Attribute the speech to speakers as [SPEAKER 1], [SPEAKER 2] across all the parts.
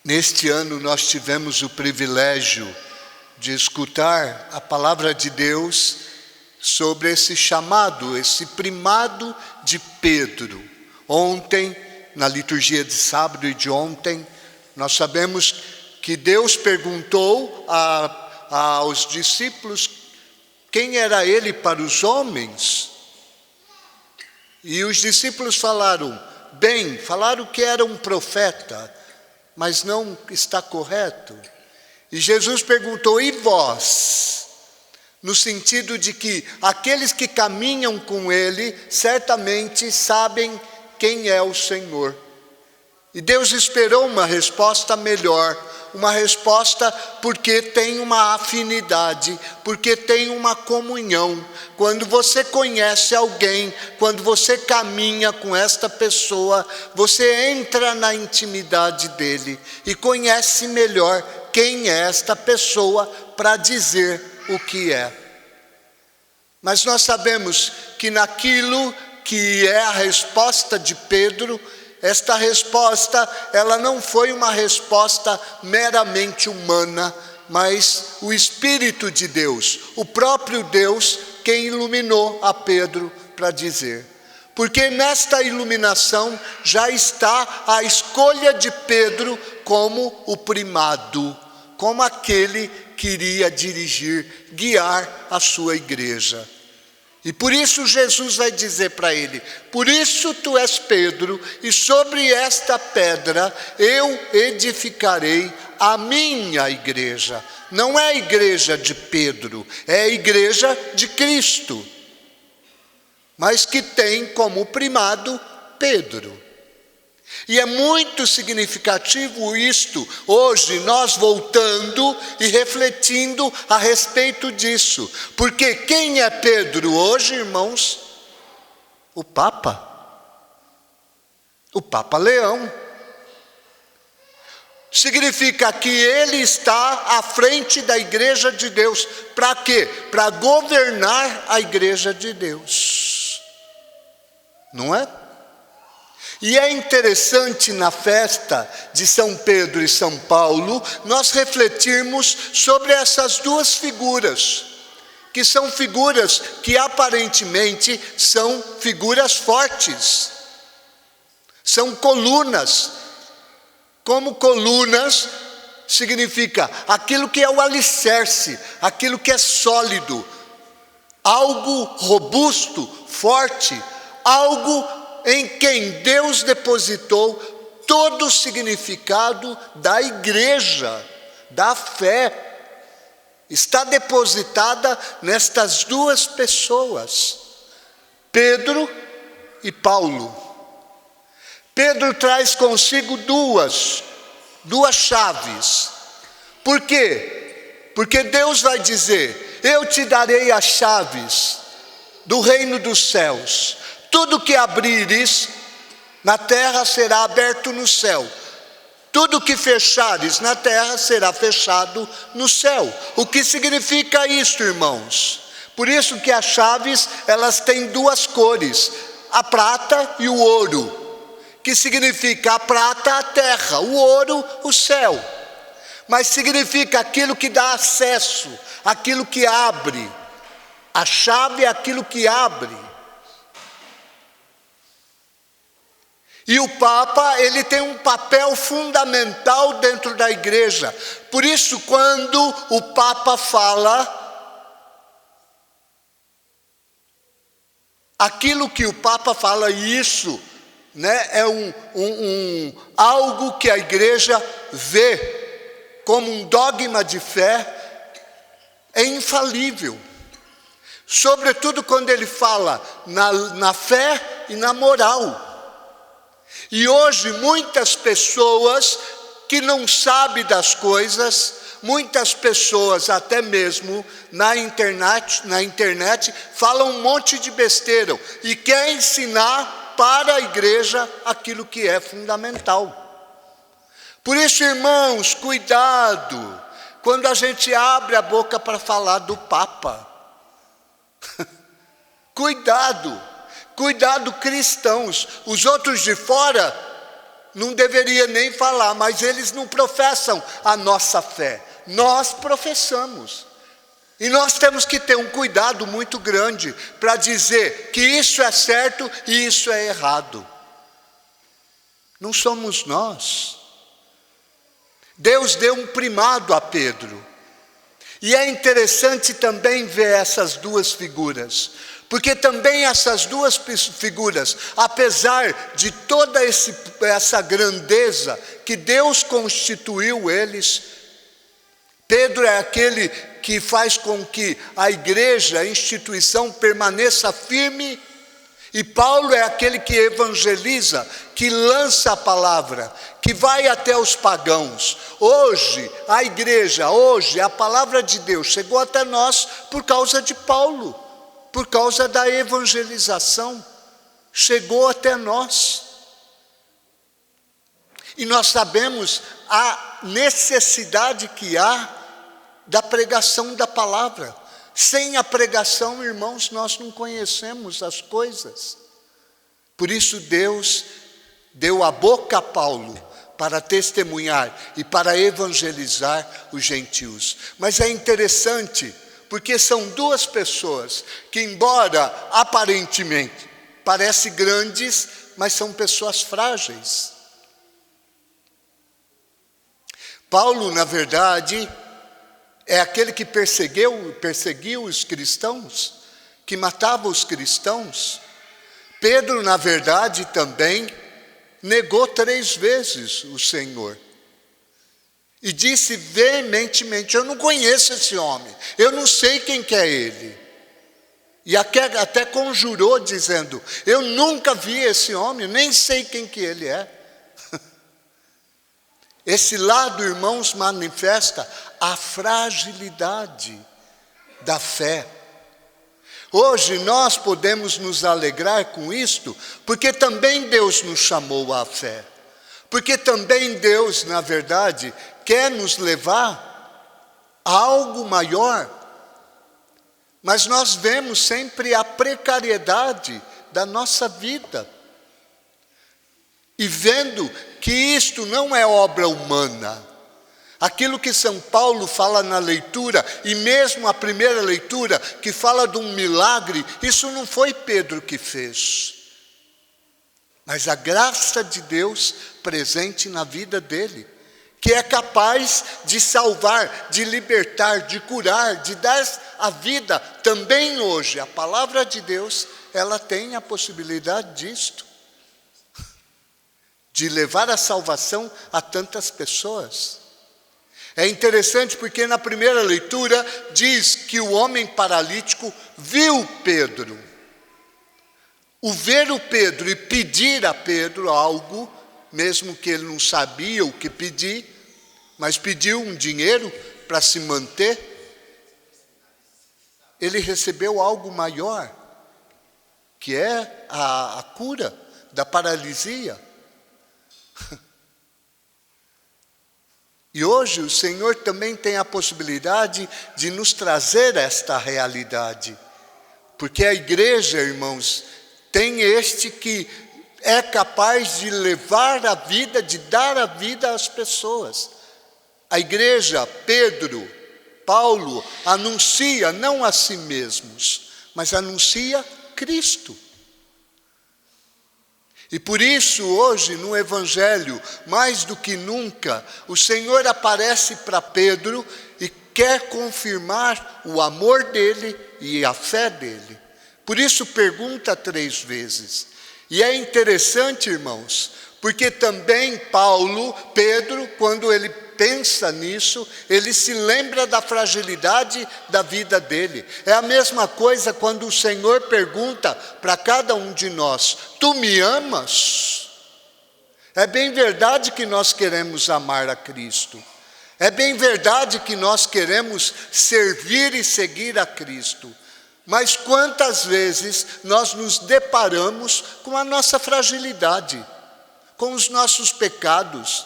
[SPEAKER 1] Neste ano nós tivemos o privilégio de escutar a palavra de Deus sobre esse chamado, esse primado de Pedro. Ontem, na liturgia de sábado e de ontem, nós sabemos que Deus perguntou aos discípulos quem era ele para os homens. E os discípulos falaram que era um profeta, mas não está correto. E Jesus perguntou, e vós? No sentido de que aqueles que caminham com ele, certamente sabem quem é o Senhor. E Deus esperou uma resposta melhor, uma resposta porque tem uma afinidade, porque tem uma comunhão. Quando você conhece alguém, quando você caminha com esta pessoa, você entra na intimidade dele e conhece melhor quem é esta pessoa para dizer o que é. Mas nós sabemos que naquilo que é a resposta de Pedro, esta resposta, ela não foi uma resposta meramente humana, mas o Espírito de Deus, o próprio Deus, quem iluminou a Pedro para dizer. Porque nesta iluminação já está a escolha de Pedro como o primado, como aquele que iria dirigir, guiar a sua igreja. E por isso Jesus vai dizer para ele, por isso tu és Pedro, e sobre esta pedra eu edificarei a minha igreja. Não é a igreja de Pedro, é a igreja de Cristo, mas que tem como primado Pedro. E é muito significativo isto, hoje nós voltando e refletindo a respeito disso. Porque quem é Pedro hoje, irmãos? O Papa Leão. Significa que ele está à frente da igreja de Deus. Para quê? Para governar a igreja de Deus. Não é? E é interessante na festa de São Pedro e São Paulo, nós refletirmos sobre essas duas figuras, que são figuras que aparentemente são figuras fortes, são colunas. Como colunas significa aquilo que é o alicerce, aquilo que é sólido, algo robusto, forte, algo em quem Deus depositou todo o significado da igreja, da fé. Está depositada nestas duas pessoas, Pedro e Paulo. Pedro traz consigo duas chaves. Por quê? Porque Deus vai dizer, eu te darei as chaves do reino dos céus. Tudo que abrires na terra será aberto no céu. Tudo que fechares na terra será fechado no céu. O que significa isso, irmãos? Por isso que as chaves, elas têm duas cores, a prata e o ouro. Que significa a prata, a terra, o ouro, o céu. Mas significa aquilo que dá acesso, aquilo que abre. A chave é aquilo que abre. E o Papa, ele tem um papel fundamental dentro da igreja. Por isso, quando o Papa fala, aquilo que o Papa fala, isso, né, é algo que a igreja vê como um dogma de fé, é infalível. Sobretudo quando ele fala na fé e na moral. E hoje muitas pessoas que não sabem das coisas, muitas pessoas até mesmo na internet falam um monte de besteira e quer ensinar para a igreja aquilo que é fundamental. Por isso, irmãos, cuidado quando a gente abre a boca para falar do Papa. Cuidado cristãos, os outros de fora não deveria nem falar, mas eles não professam a nossa fé. Nós professamos. E nós temos que ter um cuidado muito grande para dizer que isso é certo e isso é errado. Não somos nós. Deus deu um primado a Pedro. E é interessante também ver essas duas figuras, porque também essas duas figuras, apesar de toda essa grandeza que Deus constituiu eles, Pedro é aquele que faz com que a igreja, a instituição, permaneça firme, e Paulo é aquele que evangeliza, que lança a palavra, que vai até os pagãos. Hoje, a igreja, a palavra de Deus chegou até nós por causa de Paulo, por causa da evangelização, chegou até nós. E nós sabemos a necessidade que há da pregação da palavra. Sem a pregação, irmãos, nós não conhecemos as coisas. Por isso Deus deu a boca a Paulo para testemunhar e para evangelizar os gentios. Mas é interessante, porque são duas pessoas que, embora aparentemente parecem grandes, mas são pessoas frágeis. Paulo, na verdade, é aquele que perseguiu os cristãos, que matava os cristãos. Pedro, na verdade, também negou 3 vezes o Senhor. E disse veementemente: eu não conheço esse homem, eu não sei quem que é ele. E até conjurou dizendo: eu nunca vi esse homem, nem sei quem que ele é. Esse lado, irmãos, manifesta a fragilidade da fé. Hoje nós podemos nos alegrar com isto, porque também Deus nos chamou à fé. Porque também Deus, na verdade, quer nos levar a algo maior. Mas nós vemos sempre a precariedade da nossa vida. E vendo que isto não é obra humana. Aquilo que São Paulo fala na leitura, e mesmo a primeira leitura, que fala de um milagre, isso não foi Pedro que fez. Mas a graça de Deus presente na vida dele, que é capaz de salvar, de libertar, de curar, de dar a vida. Também hoje, a palavra de Deus, ela tem a possibilidade disto. De levar a salvação a tantas pessoas. É interessante porque na primeira leitura diz que o homem paralítico viu Pedro. O ver o Pedro e pedir a Pedro algo, mesmo que ele não sabia o que pedir, mas pediu um dinheiro para se manter, ele recebeu algo maior, que é a cura da paralisia. E hoje o Senhor também tem a possibilidade de nos trazer esta realidade. Porque a igreja, irmãos, tem este que é capaz de levar a vida, de dar a vida às pessoas. A igreja, Pedro, Paulo, anuncia não a si mesmos, mas anuncia Cristo. E por isso hoje no Evangelho, mais do que nunca, o Senhor aparece para Pedro e quer confirmar o amor dele e a fé dele. Por isso pergunta 3 vezes. E é interessante, irmãos, porque também Pedro, quando ele pensa nisso, ele se lembra da fragilidade da vida dele. É a mesma coisa quando o Senhor pergunta para cada um de nós: tu me amas? É bem verdade que nós queremos amar a Cristo. É bem verdade que nós queremos servir e seguir a Cristo. Mas quantas vezes nós nos deparamos com a nossa fragilidade, com os nossos pecados,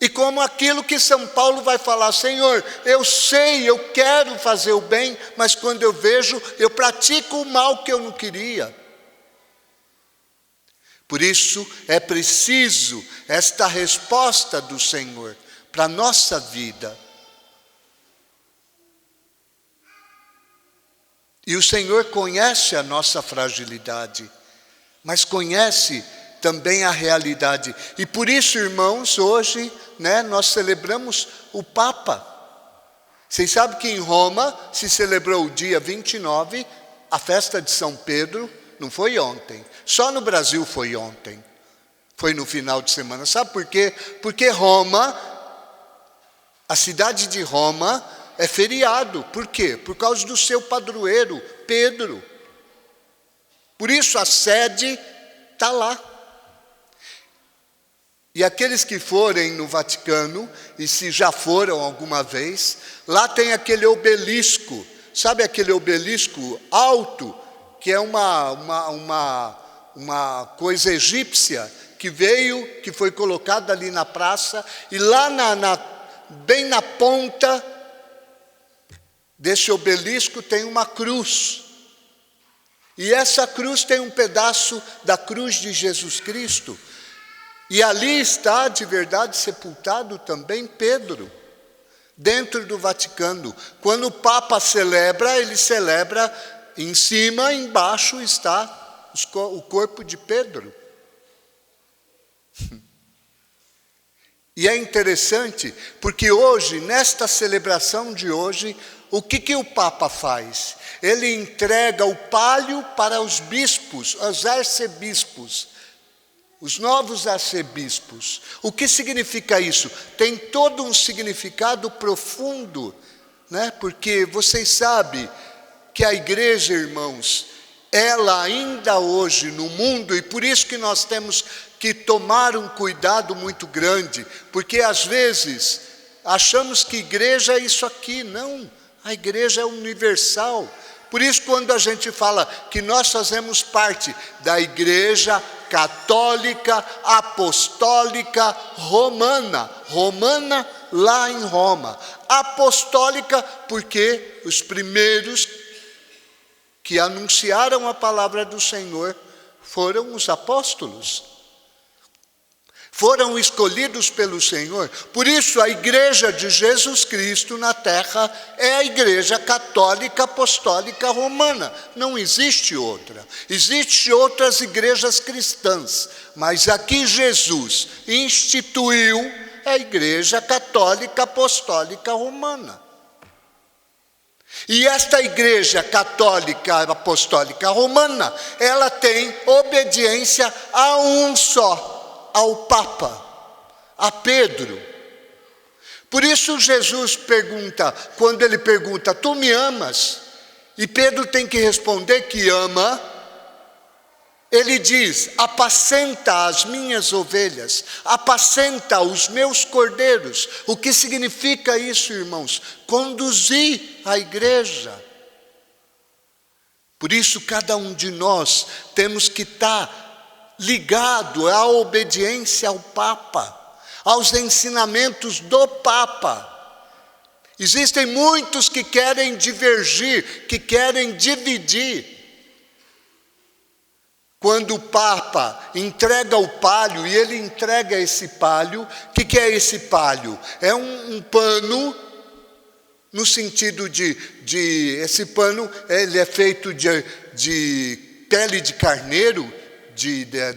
[SPEAKER 1] e como aquilo que São Paulo vai falar: Senhor, eu sei, eu quero fazer o bem, mas quando eu vejo, eu pratico o mal que eu não queria. Por isso é preciso esta resposta do Senhor para a nossa vida. E o Senhor conhece a nossa fragilidade, mas conhece também a realidade. E por isso, irmãos, hoje, nós celebramos o Papa. Vocês sabem que em Roma se celebrou o dia 29, a festa de São Pedro, não foi ontem. Só no Brasil foi ontem. Foi no final de semana. Sabe por quê? Porque Roma, a cidade de Roma, é feriado. Por quê? Por causa do seu padroeiro, Pedro. Por isso a sede está lá. E aqueles que forem no Vaticano, e se já foram alguma vez, lá tem aquele obelisco. Sabe aquele obelisco alto, que é uma coisa egípcia, que foi colocada ali na praça, e lá bem na ponta desse obelisco tem uma cruz. E essa cruz tem um pedaço da cruz de Jesus Cristo. E ali está de verdade sepultado também Pedro, dentro do Vaticano. Quando o Papa celebra, ele celebra em cima, embaixo está o corpo de Pedro. E é interessante, porque hoje, nesta celebração de hoje, o que o Papa faz? Ele entrega o palio para os bispos, os arcebispos, os novos arcebispos. O que significa isso? Tem todo um significado profundo, porque vocês sabem que a igreja, irmãos, ela ainda hoje no mundo, e por isso que nós temos que tomar um cuidado muito grande, porque às vezes achamos que igreja é isso aqui. Não, a igreja é universal. Por isso, quando a gente fala que nós fazemos parte da igreja católica, apostólica, romana lá em Roma, apostólica porque os primeiros que anunciaram a palavra do Senhor foram os apóstolos. Foram escolhidos pelo Senhor. Por isso a igreja de Jesus Cristo na terra é a igreja católica apostólica romana. Não existe outra. Existem outras igrejas cristãs, mas aqui Jesus instituiu a igreja católica apostólica romana. E esta igreja católica apostólica romana, ela tem obediência a um só, ao Papa, a Pedro. Por isso Jesus pergunta, quando ele pergunta, tu me amas? E Pedro tem que responder que ama. Ele diz, apacenta as minhas ovelhas, apacenta os meus cordeiros. O que significa isso, irmãos? Conduzir a igreja. Por isso cada um de nós temos que estar ligado à obediência ao Papa, aos ensinamentos do Papa. Existem muitos que querem divergir, que querem dividir. Quando o Papa entrega o palio, e ele entrega esse palio, o que é esse palio? É um pano, no sentido esse pano, ele é feito de pele de carneiro,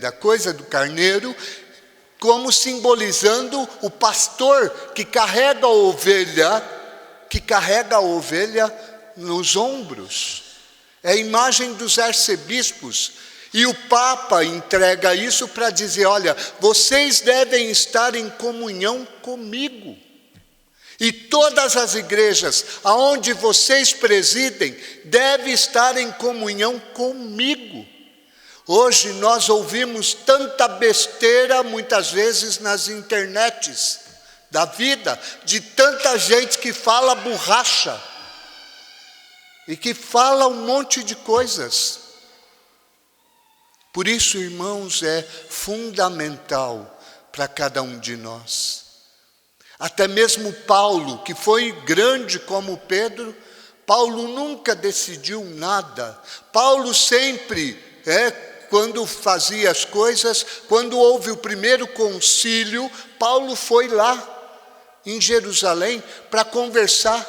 [SPEAKER 1] da coisa do carneiro, como simbolizando o pastor que carrega a ovelha nos ombros. É a imagem dos arcebispos. E o Papa entrega isso para dizer, olha, vocês devem estar em comunhão comigo. E todas as igrejas aonde vocês presidem devem estar em comunhão comigo. Hoje nós ouvimos tanta besteira, muitas vezes nas internets da vida, de tanta gente que fala borracha e que fala um monte de coisas. Por isso, irmãos, é fundamental para cada um de nós. Até mesmo Paulo, que foi grande como Pedro, Paulo nunca decidiu nada. Paulo sempre quando fazia as coisas, quando houve o primeiro concílio, Paulo foi lá em Jerusalém para conversar,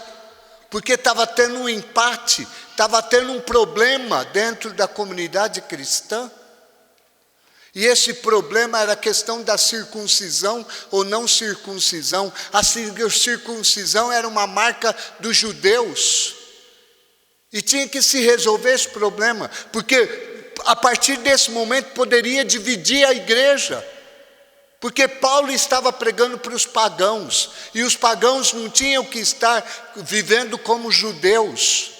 [SPEAKER 1] porque estava tendo um empate, estava tendo um problema dentro da comunidade cristã. E esse problema era a questão da circuncisão ou não circuncisão. A circuncisão era uma marca dos judeus. E tinha que se resolver esse problema, porque a partir desse momento poderia dividir a igreja. Porque Paulo estava pregando para os pagãos, e os pagãos não tinham que estar vivendo como judeus,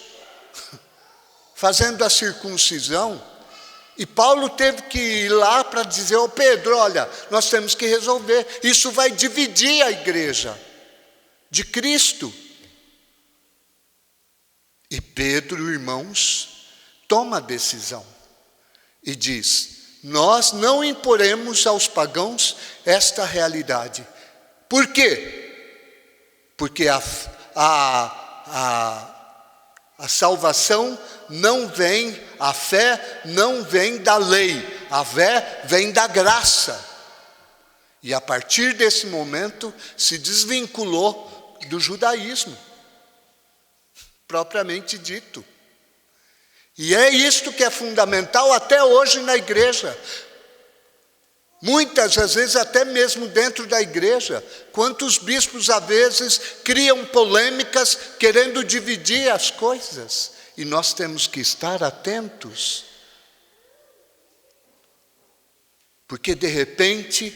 [SPEAKER 1] fazendo a circuncisão. E Paulo teve que ir lá para dizer: ô Pedro, olha, nós temos que resolver, isso vai dividir a igreja de Cristo. E Pedro, irmãos, toma a decisão e diz: nós não imporemos aos pagãos esta realidade. Por quê? Porque a salvação não vem, a fé não vem da lei, a fé vem da graça. E a partir desse momento se desvinculou do judaísmo, propriamente dito. E é isto que é fundamental até hoje na igreja. Muitas às vezes até mesmo dentro da igreja, quantos bispos às vezes criam polêmicas querendo dividir as coisas, e nós temos que estar atentos, porque de repente,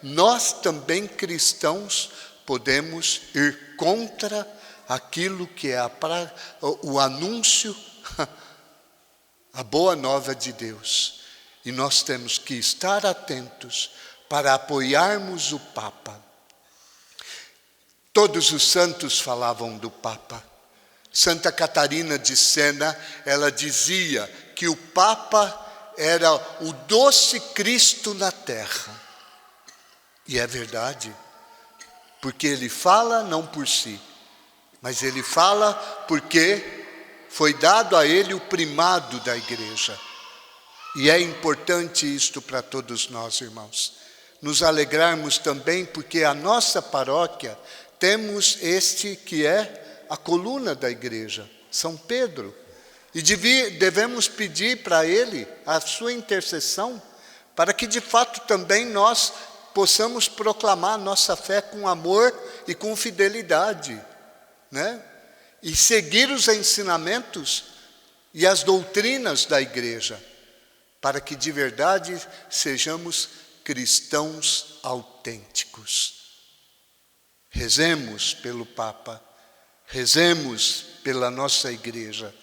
[SPEAKER 1] nós também cristãos podemos ir contra aquilo que é o anúncio, a boa nova de Deus. E nós temos que estar atentos para apoiarmos o Papa. Todos os santos falavam do Papa. Santa Catarina de Sena, ela dizia que o Papa era o doce Cristo na terra. E é verdade, porque ele fala não por si, mas ele fala porque foi dado a ele o primado da igreja. E é importante isto para todos nós, irmãos. Nos alegrarmos também porque a nossa paróquia temos este que é a coluna da igreja, São Pedro. E devemos pedir para ele a sua intercessão, para que de fato também nós possamos proclamar nossa fé com amor e com fidelidade, e seguir os ensinamentos e as doutrinas da igreja, para que de verdade sejamos cristãos autênticos. Rezemos pelo Papa, rezemos pela nossa igreja,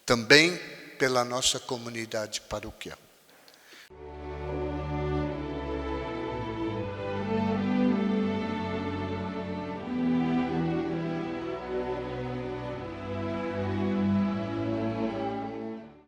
[SPEAKER 1] também pela nossa comunidade paroquial.